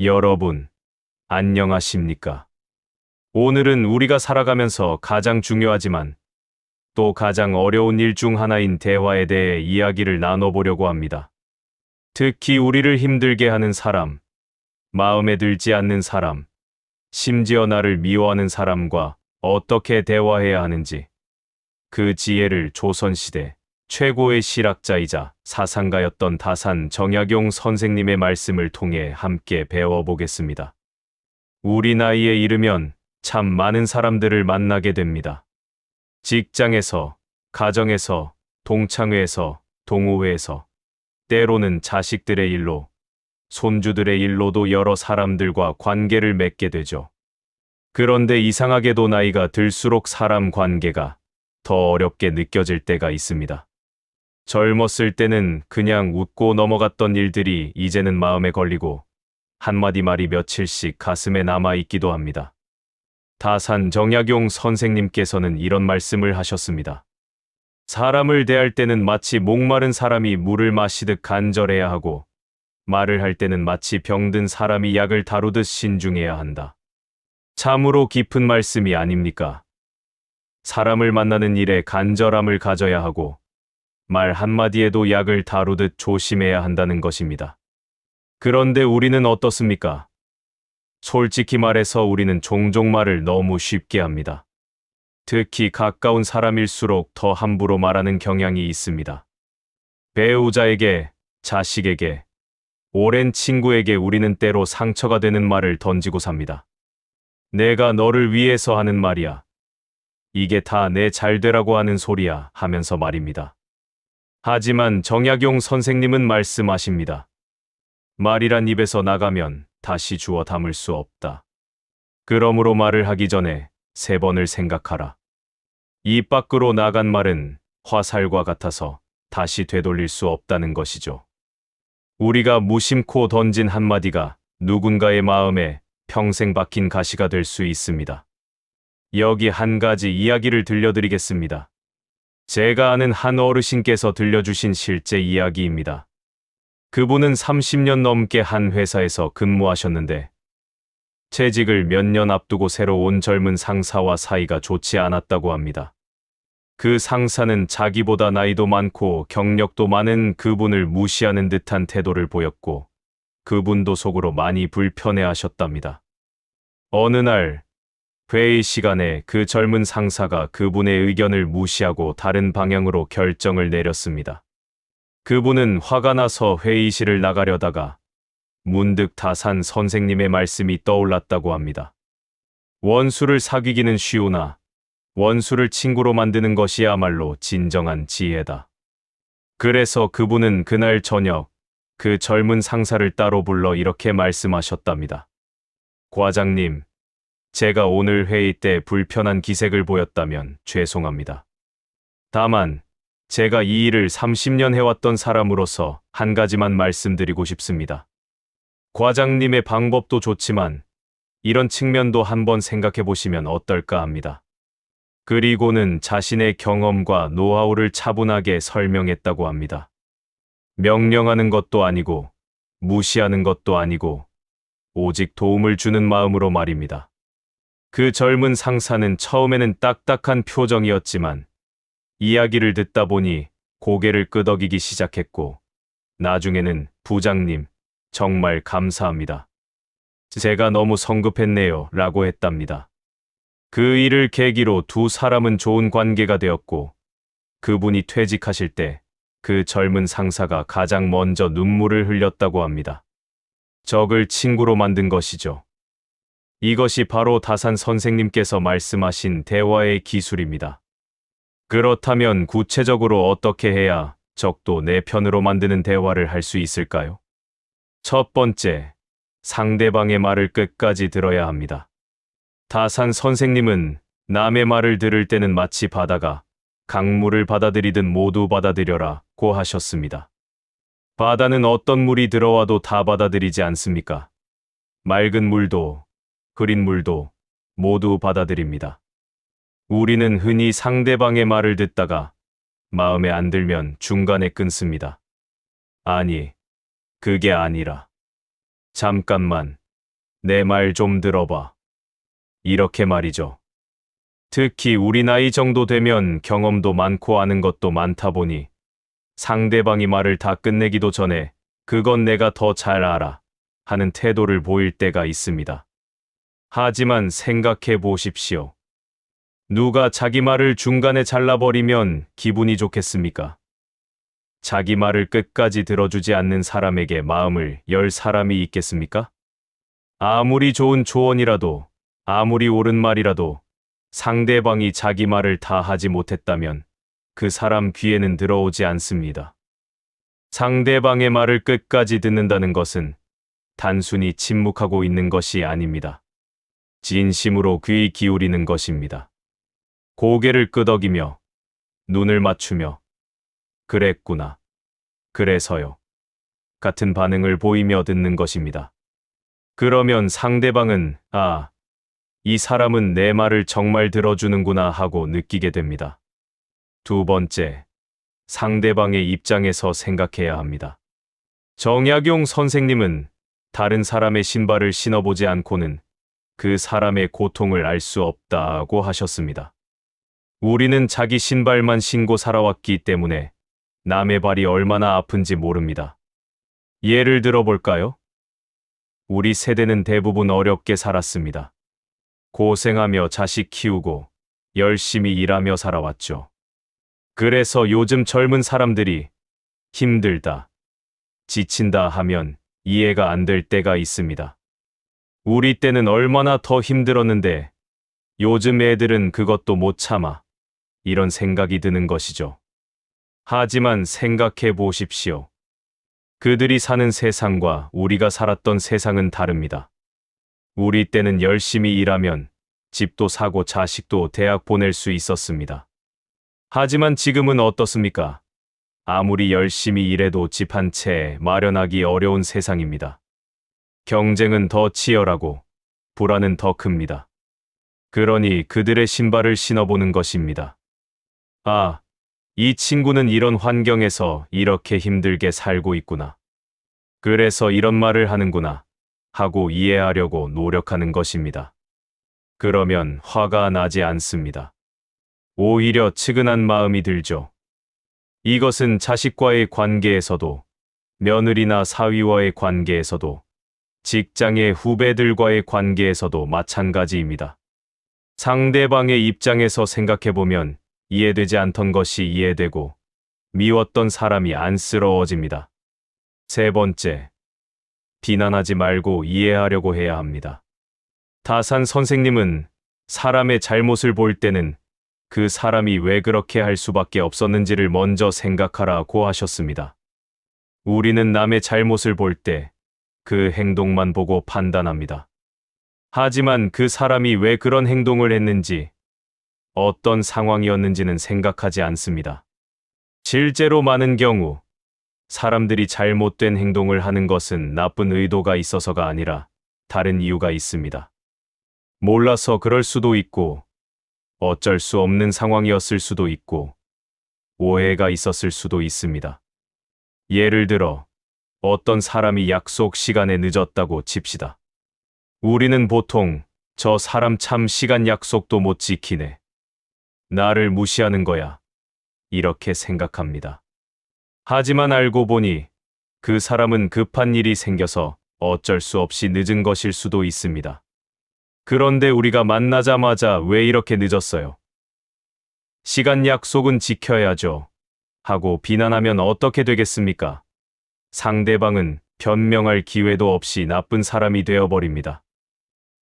여러분, 안녕하십니까? 오늘은 우리가 살아가면서 가장 중요하지만 또 가장 어려운 일 중 하나인 대화에 대해 이야기를 나눠보려고 합니다. 특히 우리를 힘들게 하는 사람, 마음에 들지 않는 사람, 심지어 나를 미워하는 사람과 어떻게 대화해야 하는지, 그 지혜를 조선시대 최고의 실학자이자 사상가였던 다산 정약용 선생님의 말씀을 통해 함께 배워보겠습니다. 우리 나이에 이르면 참 많은 사람들을 만나게 됩니다. 직장에서, 가정에서, 동창회에서, 동호회에서, 때로는 자식들의 일로, 손주들의 일로도 여러 사람들과 관계를 맺게 되죠. 그런데 이상하게도 나이가 들수록 사람 관계가 더 어렵게 느껴질 때가 있습니다. 젊었을 때는 그냥 웃고 넘어갔던 일들이 이제는 마음에 걸리고 한마디 말이 며칠씩 가슴에 남아 있기도 합니다. 다산 정약용 선생님께서는 이런 말씀을 하셨습니다. 사람을 대할 때는 마치 목마른 사람이 물을 마시듯 간절해야 하고 말을 할 때는 마치 병든 사람이 약을 다루듯 신중해야 한다. 참으로 깊은 말씀이 아닙니까? 사람을 만나는 일에 간절함을 가져야 하고 말 한마디에도 약을 다루듯 조심해야 한다는 것입니다. 그런데 우리는 어떻습니까? 솔직히 말해서 우리는 종종 말을 너무 쉽게 합니다. 특히 가까운 사람일수록 더 함부로 말하는 경향이 있습니다. 배우자에게, 자식에게, 오랜 친구에게 우리는 때로 상처가 되는 말을 던지고 삽니다. 내가 너를 위해서 하는 말이야. 이게 다 내 잘되라고 하는 소리야 하면서 말입니다. 하지만 정약용 선생님은 말씀하십니다. 말이란 입에서 나가면 다시 주워 담을 수 없다. 그러므로 말을 하기 전에 3번을 생각하라. 입 밖으로 나간 말은 화살과 같아서 다시 되돌릴 수 없다는 것이죠. 우리가 무심코 던진 한마디가 누군가의 마음에 평생 박힌 가시가 될 수 있습니다. 여기 한 가지 이야기를 들려드리겠습니다. 제가 아는 한 어르신께서 들려주신 실제 이야기입니다. 그분은 30년 넘게 한 회사에서 근무하셨는데 퇴직을 몇 년 앞두고 새로 온 젊은 상사와 사이가 좋지 않았다고 합니다. 그 상사는 자기보다 나이도 많고 경력도 많은 그분을 무시하는 듯한 태도를 보였고 그분도 속으로 많이 불편해하셨답니다. 어느 날 회의 시간에 그 젊은 상사가 그분의 의견을 무시하고 다른 방향으로 결정을 내렸습니다. 그분은 화가 나서 회의실을 나가려다가 문득 다산 선생님의 말씀이 떠올랐다고 합니다. 원수를 사귀기는 쉬우나 원수를 친구로 만드는 것이야말로 진정한 지혜다. 그래서 그분은 그날 저녁 그 젊은 상사를 따로 불러 이렇게 말씀하셨답니다. 과장님, 제가 오늘 회의 때 불편한 기색을 보였다면 죄송합니다. 다만 제가 이 일을 30년 해왔던 사람으로서 한 가지만 말씀드리고 싶습니다. 과장님의 방법도 좋지만 이런 측면도 한번 생각해 보시면 어떨까 합니다. 그리고는 자신의 경험과 노하우를 차분하게 설명했다고 합니다. 명령하는 것도 아니고 무시하는 것도 아니고 오직 도움을 주는 마음으로 말입니다. 그 젊은 상사는 처음에는 딱딱한 표정이었지만 이야기를 듣다 보니 고개를 끄덕이기 시작했고 나중에는 부장님, 정말 감사합니다. 제가 너무 성급했네요 라고 했답니다. 그 일을 계기로 두 사람은 좋은 관계가 되었고 그분이 퇴직하실 때 그 젊은 상사가 가장 먼저 눈물을 흘렸다고 합니다. 적을 친구로 만든 것이죠. 이것이 바로 다산 선생님께서 말씀하신 대화의 기술입니다. 그렇다면 구체적으로 어떻게 해야 적도 내 편으로 만드는 대화를 할 수 있을까요? 첫 번째, 상대방의 말을 끝까지 들어야 합니다. 다산 선생님은 남의 말을 들을 때는 마치 바다가 강물을 받아들이듯 모두 받아들여라고 하셨습니다. 바다는 어떤 물이 들어와도 다 받아들이지 않습니까? 맑은 물도, 흐린 물도 모두 받아들입니다. 우리는 흔히 상대방의 말을 듣다가 마음에 안 들면 중간에 끊습니다. 아니, 그게 아니라 잠깐만 내 말 좀 들어봐. 이렇게 말이죠. 특히 우리 나이 정도 되면 경험도 많고 아는 것도 많다 보니 상대방이 말을 다 끝내기도 전에 그건 내가 더 잘 알아 하는 태도를 보일 때가 있습니다. 하지만 생각해 보십시오. 누가 자기 말을 중간에 잘라버리면 기분이 좋겠습니까? 자기 말을 끝까지 들어주지 않는 사람에게 마음을 열 사람이 있겠습니까? 아무리 좋은 조언이라도, 아무리 옳은 말이라도 상대방이 자기 말을 다 하지 못했다면 그 사람 귀에는 들어오지 않습니다. 상대방의 말을 끝까지 듣는다는 것은 단순히 침묵하고 있는 것이 아닙니다. 진심으로 귀 기울이는 것입니다. 고개를 끄덕이며 눈을 맞추며 그랬구나. 그래서요. 같은 반응을 보이며 듣는 것입니다. 그러면 상대방은 아, 이 사람은 내 말을 정말 들어주는구나 하고 느끼게 됩니다. 두 번째, 상대방의 입장에서 생각해야 합니다. 정약용 선생님은 다른 사람의 신발을 신어보지 않고는 그 사람의 고통을 알 수 없다고 하셨습니다. 우리는 자기 신발만 신고 살아왔기 때문에 남의 발이 얼마나 아픈지 모릅니다. 예를 들어 볼까요? 우리 세대는 대부분 어렵게 살았습니다. 고생하며 자식 키우고 열심히 일하며 살아왔죠. 그래서 요즘 젊은 사람들이 힘들다, 지친다 하면 이해가 안 될 때가 있습니다. 우리 때는 얼마나 더 힘들었는데 요즘 애들은 그것도 못 참아. 이런 생각이 드는 것이죠. 하지만 생각해 보십시오. 그들이 사는 세상과 우리가 살았던 세상은 다릅니다. 우리 때는 열심히 일하면 집도 사고 자식도 대학 보낼 수 있었습니다. 하지만 지금은 어떻습니까? 아무리 열심히 일해도 집 한 채 마련하기 어려운 세상입니다. 경쟁은 더 치열하고 불안은 더 큽니다. 그러니 그들의 신발을 신어보는 것입니다. 아, 이 친구는 이런 환경에서 이렇게 힘들게 살고 있구나. 그래서 이런 말을 하는구나 하고 이해하려고 노력하는 것입니다. 그러면 화가 나지 않습니다. 오히려 측은한 마음이 들죠. 이것은 자식과의 관계에서도, 며느리나 사위와의 관계에서도, 직장의 후배들과의 관계에서도 마찬가지입니다. 상대방의 입장에서 생각해보면 이해되지 않던 것이 이해되고 미웠던 사람이 안쓰러워집니다. 세 번째, 비난하지 말고 이해하려고 해야 합니다. 다산 선생님은 사람의 잘못을 볼 때는 그 사람이 왜 그렇게 할 수밖에 없었는지를 먼저 생각하라고 하셨습니다. 우리는 남의 잘못을 볼 때 그 행동만 보고 판단합니다. 하지만 그 사람이 왜 그런 행동을 했는지, 어떤 상황이었는지는 생각하지 않습니다. 실제로 많은 경우 사람들이 잘못된 행동을 하는 것은 나쁜 의도가 있어서가 아니라 다른 이유가 있습니다. 몰라서 그럴 수도 있고, 어쩔 수 없는 상황이었을 수도 있고, 오해가 있었을 수도 있습니다. 예를 들어, 어떤 사람이 약속 시간에 늦었다고 칩시다. 우리는 보통 저 사람 참 시간 약속도 못 지키네. 나를 무시하는 거야. 이렇게 생각합니다. 하지만 알고 보니 그 사람은 급한 일이 생겨서 어쩔 수 없이 늦은 것일 수도 있습니다. 그런데 우리가 만나자마자 왜 이렇게 늦었어요? 시간 약속은 지켜야죠. 하고 비난하면 어떻게 되겠습니까? 상대방은 변명할 기회도 없이 나쁜 사람이 되어버립니다.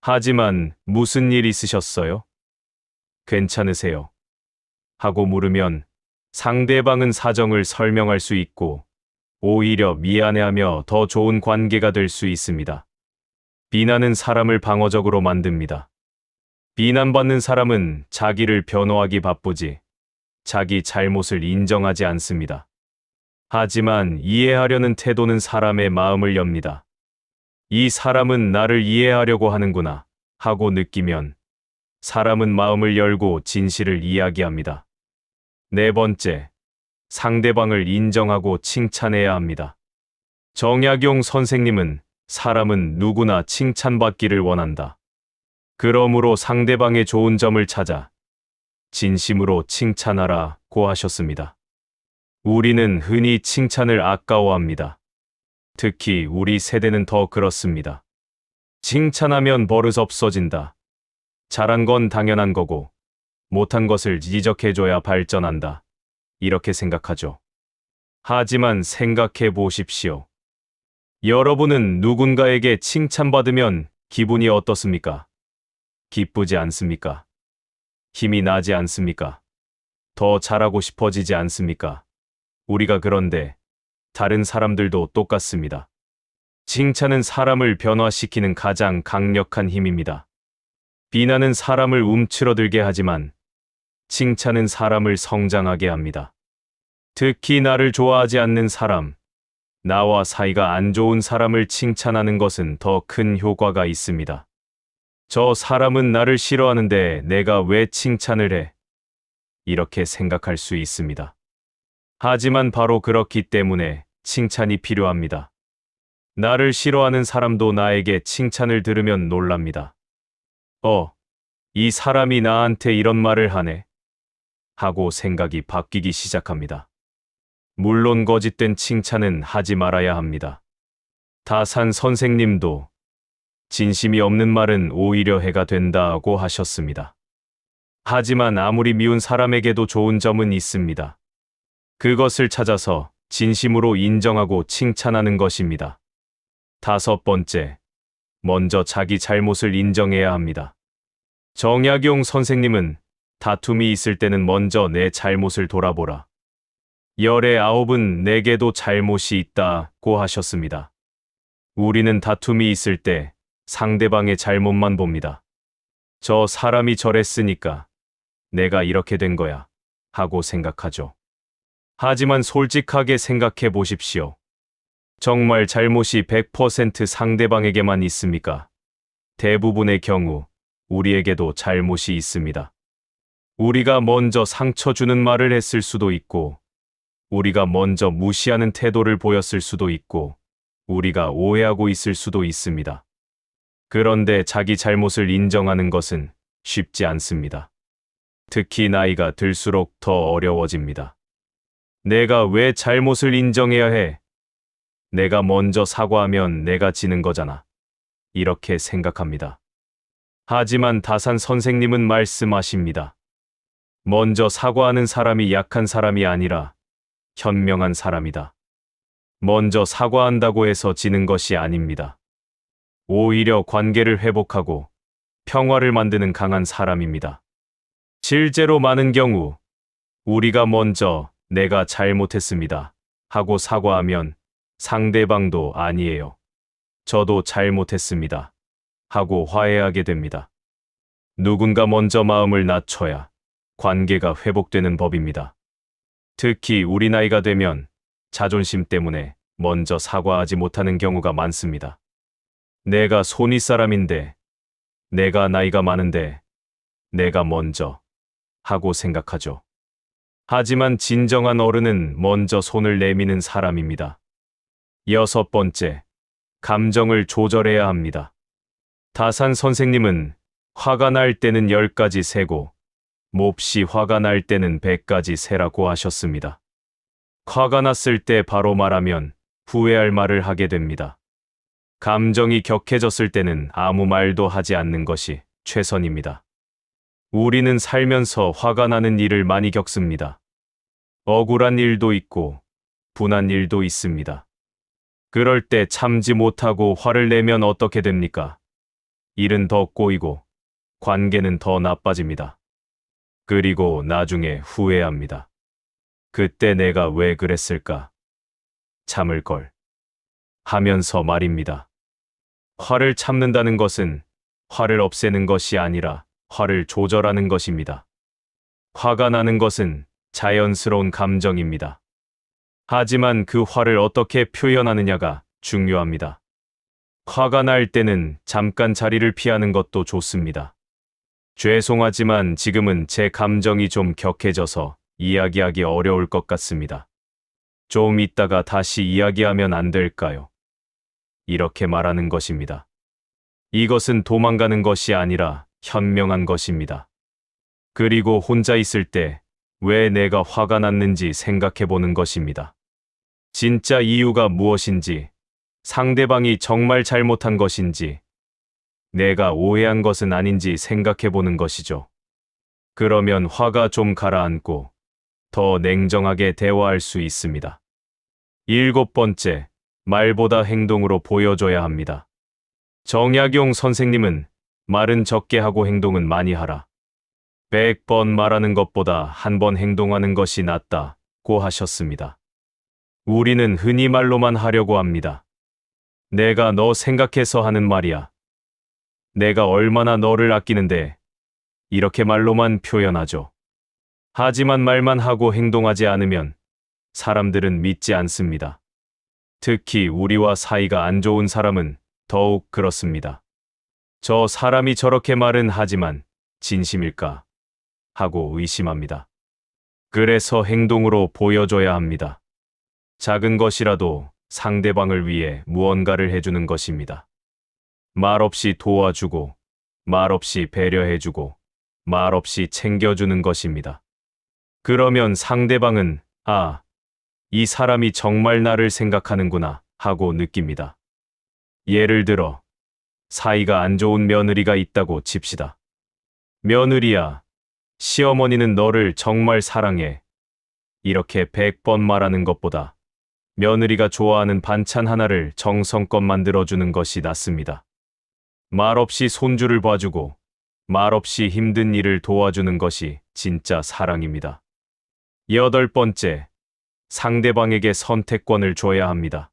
하지만 무슨 일 있으셨어요? 괜찮으세요? 하고 물으면 상대방은 사정을 설명할 수 있고 오히려 미안해하며 더 좋은 관계가 될 수 있습니다. 비난은 사람을 방어적으로 만듭니다. 비난받는 사람은 자기를 변호하기 바쁘지 자기 잘못을 인정하지 않습니다. 하지만 이해하려는 태도는 사람의 마음을 엽니다. 이 사람은 나를 이해하려고 하는구나 하고 느끼면 사람은 마음을 열고 진실을 이야기합니다. 네 번째, 상대방을 인정하고 칭찬해야 합니다. 정약용 선생님은 사람은 누구나 칭찬받기를 원한다. 그러므로 상대방의 좋은 점을 찾아 진심으로 칭찬하라고 하셨습니다. 우리는 흔히 칭찬을 아까워합니다. 특히 우리 세대는 더 그렇습니다. 칭찬하면 버릇 없어진다. 잘한 건 당연한 거고, 못한 것을 지적해줘야 발전한다. 이렇게 생각하죠. 하지만 생각해 보십시오. 여러분은 누군가에게 칭찬받으면 기분이 어떻습니까? 기쁘지 않습니까? 힘이 나지 않습니까? 더 잘하고 싶어지지 않습니까? 우리가 그런데 다른 사람들도 똑같습니다. 칭찬은 사람을 변화시키는 가장 강력한 힘입니다. 비난은 사람을 움츠러들게 하지만 칭찬은 사람을 성장하게 합니다. 특히 나를 좋아하지 않는 사람, 나와 사이가 안 좋은 사람을 칭찬하는 것은 더 큰 효과가 있습니다. 저 사람은 나를 싫어하는데 내가 왜 칭찬을 해? 이렇게 생각할 수 있습니다. 하지만 바로 그렇기 때문에 칭찬이 필요합니다. 나를 싫어하는 사람도 나에게 칭찬을 들으면 놀랍니다. 이 사람이 나한테 이런 말을 하네. 하고 생각이 바뀌기 시작합니다. 물론 거짓된 칭찬은 하지 말아야 합니다. 다산 선생님도 진심이 없는 말은 오히려 해가 된다고 하셨습니다. 하지만 아무리 미운 사람에게도 좋은 점은 있습니다. 그것을 찾아서 진심으로 인정하고 칭찬하는 것입니다. 5번째, 먼저 자기 잘못을 인정해야 합니다. 정약용 선생님은 다툼이 있을 때는 먼저 내 잘못을 돌아보라. 열의 9은 내게도 잘못이 있다고 하셨습니다. 우리는 다툼이 있을 때 상대방의 잘못만 봅니다. 저 사람이 저랬으니까 내가 이렇게 된 거야 하고 생각하죠. 하지만 솔직하게 생각해 보십시오. 정말 잘못이 100% 상대방에게만 있습니까? 대부분의 경우 우리에게도 잘못이 있습니다. 우리가 먼저 상처 주는 말을 했을 수도 있고, 우리가 먼저 무시하는 태도를 보였을 수도 있고, 우리가 오해하고 있을 수도 있습니다. 그런데 자기 잘못을 인정하는 것은 쉽지 않습니다. 특히 나이가 들수록 더 어려워집니다. 내가 왜 잘못을 인정해야 해? 내가 먼저 사과하면 내가 지는 거잖아. 이렇게 생각합니다. 하지만 다산 선생님은 말씀하십니다. 먼저 사과하는 사람이 약한 사람이 아니라 현명한 사람이다. 먼저 사과한다고 해서 지는 것이 아닙니다. 오히려 관계를 회복하고 평화를 만드는 강한 사람입니다. 실제로 많은 경우 우리가 먼저 내가 잘못했습니다 하고 사과하면 상대방도 아니에요. 저도 잘못했습니다 하고 화해하게 됩니다. 누군가 먼저 마음을 낮춰야 관계가 회복되는 법입니다. 특히 우리 나이가 되면 자존심 때문에 먼저 사과하지 못하는 경우가 많습니다. 내가 손윗 사람인데, 내가 나이가 많은데, 내가 먼저 하고 생각하죠. 하지만 진정한 어른은 먼저 손을 내미는 사람입니다. 6번째, 감정을 조절해야 합니다. 다산 선생님은 화가 날 때는 10가지 세고 몹시 화가 날 때는 100가지 세라고 하셨습니다. 화가 났을 때 바로 말하면 후회할 말을 하게 됩니다. 감정이 격해졌을 때는 아무 말도 하지 않는 것이 최선입니다. 우리는 살면서 화가 나는 일을 많이 겪습니다. 억울한 일도 있고 분한 일도 있습니다. 그럴 때 참지 못하고 화를 내면 어떻게 됩니까? 일은 더 꼬이고 관계는 더 나빠집니다. 그리고 나중에 후회합니다. 그때 내가 왜 그랬을까? 참을 걸. 하면서 말입니다. 화를 참는다는 것은 화를 없애는 것이 아니라 화를 조절하는 것입니다. 화가 나는 것은 자연스러운 감정입니다. 하지만 그 화를 어떻게 표현하느냐가 중요합니다. 화가 날 때는 잠깐 자리를 피하는 것도 좋습니다. 죄송하지만 지금은 제 감정이 좀 격해져서 이야기하기 어려울 것 같습니다. 좀 이따가 다시 이야기하면 안 될까요? 이렇게 말하는 것입니다. 이것은 도망가는 것이 아니라 현명한 것입니다. 그리고 혼자 있을 때 왜 내가 화가 났는지 생각해 보는 것입니다. 진짜 이유가 무엇인지, 상대방이 정말 잘못한 것인지, 내가 오해한 것은 아닌지 생각해 보는 것이죠. 그러면 화가 좀 가라앉고 더 냉정하게 대화할 수 있습니다. 7번째, 말보다 행동으로 보여줘야 합니다. 정약용 선생님은 말은 적게 하고 행동은 많이 하라. 100번 말하는 것보다 1번 행동하는 것이 낫다고 하셨습니다. 우리는 흔히 말로만 하려고 합니다. 내가 너 생각해서 하는 말이야. 내가 얼마나 너를 아끼는데, 이렇게 말로만 표현하죠. 하지만 말만 하고 행동하지 않으면 사람들은 믿지 않습니다. 특히 우리와 사이가 안 좋은 사람은 더욱 그렇습니다. 저 사람이 저렇게 말은 하지만 진심일까? 하고 의심합니다. 그래서 행동으로 보여줘야 합니다. 작은 것이라도 상대방을 위해 무언가를 해주는 것입니다. 말없이 도와주고, 말없이 배려해주고, 말없이 챙겨주는 것입니다. 그러면 상대방은 아, 이 사람이 정말 나를 생각하는구나 하고 느낍니다. 예를 들어 사이가 안 좋은 며느리가 있다고 칩시다. 며느리야, 시어머니는 너를 정말 사랑해. 이렇게 100번 말하는 것보다 며느리가 좋아하는 반찬 하나를 정성껏 만들어주는 것이 낫습니다. 말없이 손주를 봐주고 말없이 힘든 일을 도와주는 것이 진짜 사랑입니다. 8번째, 상대방에게 선택권을 줘야 합니다.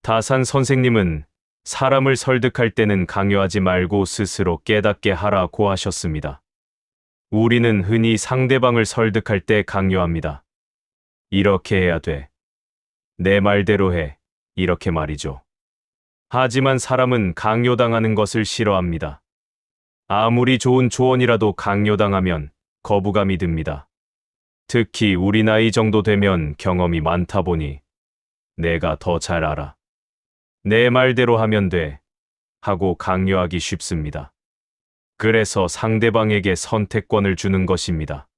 다산 선생님은 사람을 설득할 때는 강요하지 말고 스스로 깨닫게 하라고 하셨습니다. 우리는 흔히 상대방을 설득할 때 강요합니다. 이렇게 해야 돼. 내 말대로 해. 이렇게 말이죠. 하지만 사람은 강요당하는 것을 싫어합니다. 아무리 좋은 조언이라도 강요당하면 거부감이 듭니다. 특히 우리 나이 정도 되면 경험이 많다 보니 내가 더 잘 알아. 내 말대로 하면 돼. 하고 강요하기 쉽습니다. 그래서 상대방에게 선택권을 주는 것입니다.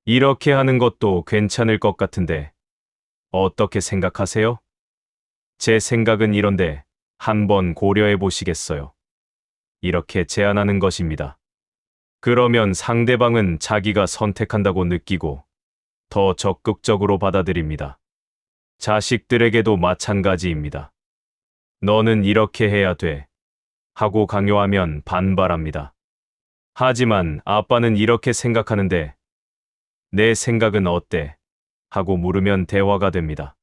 이렇게 하는 것도 괜찮을 것 같은데 어떻게 생각하세요? 제 생각은 이런데 한번 고려해 보시겠어요? 이렇게 제안하는 것입니다. 그러면 상대방은 자기가 선택한다고 느끼고 더 적극적으로 받아들입니다. 자식들에게도 마찬가지입니다. 너는 이렇게 해야 돼. 하고 강요하면 반발합니다. 하지만 아빠는 이렇게 생각하는데 내 생각은 어때? 하고 물으면 대화가 됩니다.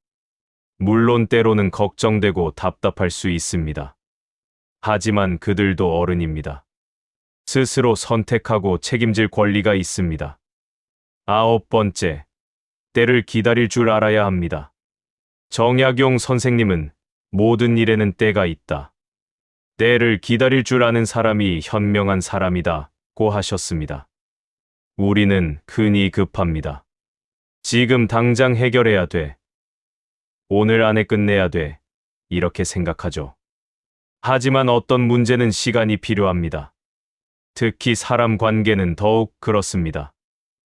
물론 때로는 걱정되고 답답할 수 있습니다. 하지만 그들도 어른입니다. 스스로 선택하고 책임질 권리가 있습니다. 9번째, 때를 기다릴 줄 알아야 합니다. 정약용 선생님은 모든 일에는 때가 있다. 때를 기다릴 줄 아는 사람이 현명한 사람이다고 하셨습니다. 우리는 흔히 급합니다. 지금 당장 해결해야 돼. 오늘 안에 끝내야 돼. 이렇게 생각하죠. 하지만 어떤 문제는 시간이 필요합니다. 특히 사람 관계는 더욱 그렇습니다.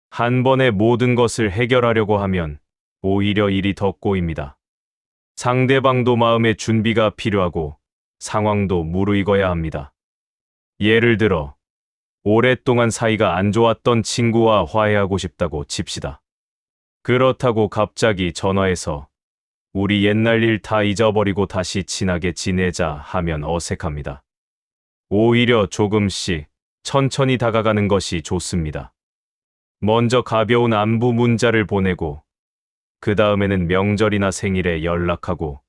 한 번에 모든 것을 해결하려고 하면 오히려 일이 더 꼬입니다. 상대방도 마음의 준비가 필요하고 상황도 무르익어야 합니다. 예를 들어 오랫동안 사이가 안 좋았던 친구와 화해하고 싶다고 칩시다. 그렇다고 갑자기 전화해서 우리 옛날 일 다 잊어버리고 다시 친하게 지내자 하면 어색합니다. 오히려 조금씩 천천히 다가가는 것이 좋습니다. 먼저 가벼운 안부 문자를 보내고 그 다음에는 명절이나 생일에 연락하고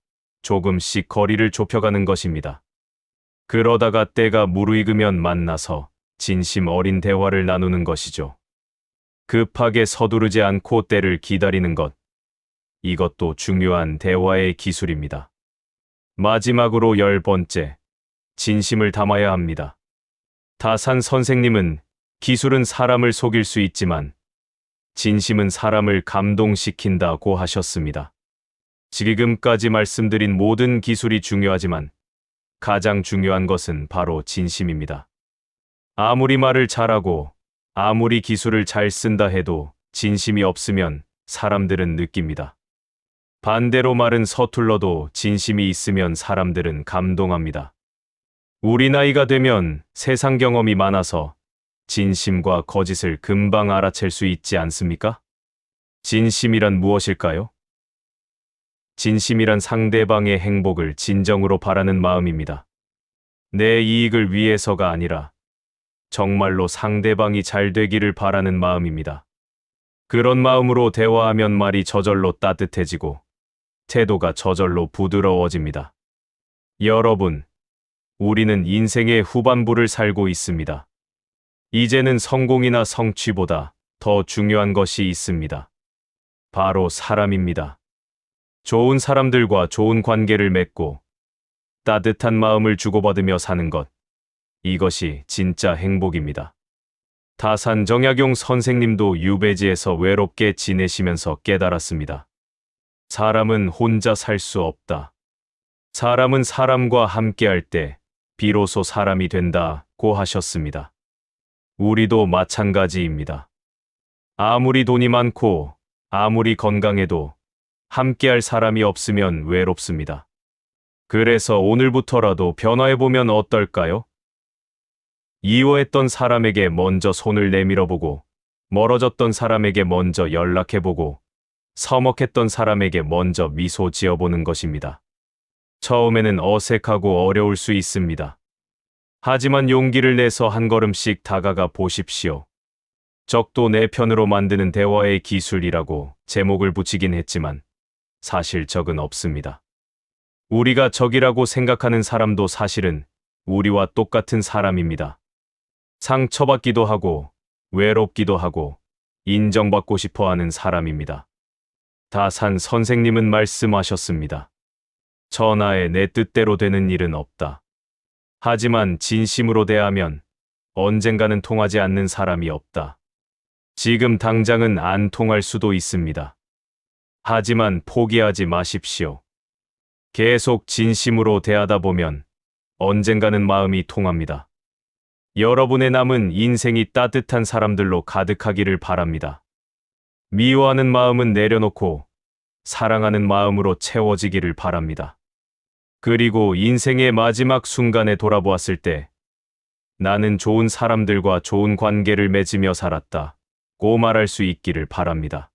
조금씩 거리를 좁혀가는 것입니다. 그러다가 때가 무르익으면 만나서 진심 어린 대화를 나누는 것이죠. 급하게 서두르지 않고 때를 기다리는 것. 이것도 중요한 대화의 기술입니다. 마지막으로 10번째, 진심을 담아야 합니다. 다산 선생님은 기술은 사람을 속일 수 있지만 진심은 사람을 감동시킨다고 하셨습니다. 지금까지 말씀드린 모든 기술이 중요하지만 가장 중요한 것은 바로 진심입니다. 아무리 말을 잘하고 아무리 기술을 잘 쓴다 해도 진심이 없으면 사람들은 느낍니다. 반대로 말은 서툴러도 진심이 있으면 사람들은 감동합니다. 우리 나이가 되면 세상 경험이 많아서 진심과 거짓을 금방 알아챌 수 있지 않습니까? 진심이란 무엇일까요? 진심이란 상대방의 행복을 진정으로 바라는 마음입니다. 내 이익을 위해서가 아니라 정말로 상대방이 잘 되기를 바라는 마음입니다. 그런 마음으로 대화하면 말이 저절로 따뜻해지고 태도가 저절로 부드러워집니다. 여러분, 우리는 인생의 후반부를 살고 있습니다. 이제는 성공이나 성취보다 더 중요한 것이 있습니다. 바로 사람입니다. 좋은 사람들과 좋은 관계를 맺고 따뜻한 마음을 주고받으며 사는 것. 이것이 진짜 행복입니다. 다산 정약용 선생님도 유배지에서 외롭게 지내시면서 깨달았습니다. 사람은 혼자 살 수 없다. 사람은 사람과 함께할 때 비로소 사람이 된다고 하셨습니다. 우리도 마찬가지입니다. 아무리 돈이 많고 아무리 건강해도 함께할 사람이 없으면 외롭습니다. 그래서 오늘부터라도 변화해보면 어떨까요? 이워했던 사람에게 먼저 손을 내밀어보고, 멀어졌던 사람에게 먼저 연락해보고, 서먹했던 사람에게 먼저 미소 지어보는 것입니다. 처음에는 어색하고 어려울 수 있습니다. 하지만 용기를 내서 한 걸음씩 다가가 보십시오. 적도 내 편으로 만드는 대화의 기술이라고 제목을 붙이긴 했지만 사실 적은 없습니다. 우리가 적이라고 생각하는 사람도 사실은 우리와 똑같은 사람입니다. 상처받기도 하고 외롭기도 하고 인정받고 싶어 하는 사람입니다. 다산 선생님은 말씀하셨습니다. 천하에 내 뜻대로 되는 일은 없다. 하지만 진심으로 대하면 언젠가는 통하지 않는 사람이 없다. 지금 당장은 안 통할 수도 있습니다. 하지만 포기하지 마십시오. 계속 진심으로 대하다 보면 언젠가는 마음이 통합니다. 여러분의 남은 인생이 따뜻한 사람들로 가득하기를 바랍니다. 미워하는 마음은 내려놓고 사랑하는 마음으로 채워지기를 바랍니다. 그리고 인생의 마지막 순간에 돌아보았을 때 나는 좋은 사람들과 좋은 관계를 맺으며 살았다고 말할 수 있기를 바랍니다.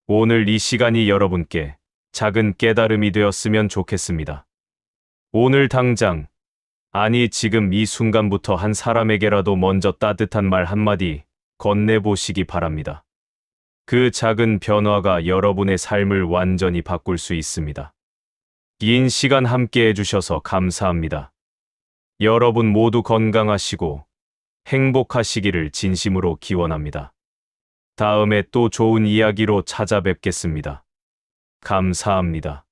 오늘 이 시간이 여러분께 작은 깨달음이 되었으면 좋겠습니다. 오늘 당장, 아니 지금 이 순간부터 한 사람에게라도 먼저 따뜻한 말 한마디 건네보시기 바랍니다. 그 작은 변화가 여러분의 삶을 완전히 바꿀 수 있습니다. 긴 시간 함께 해주셔서 감사합니다. 여러분 모두 건강하시고 행복하시기를 진심으로 기원합니다. 다음에 또 좋은 이야기로 찾아뵙겠습니다. 감사합니다.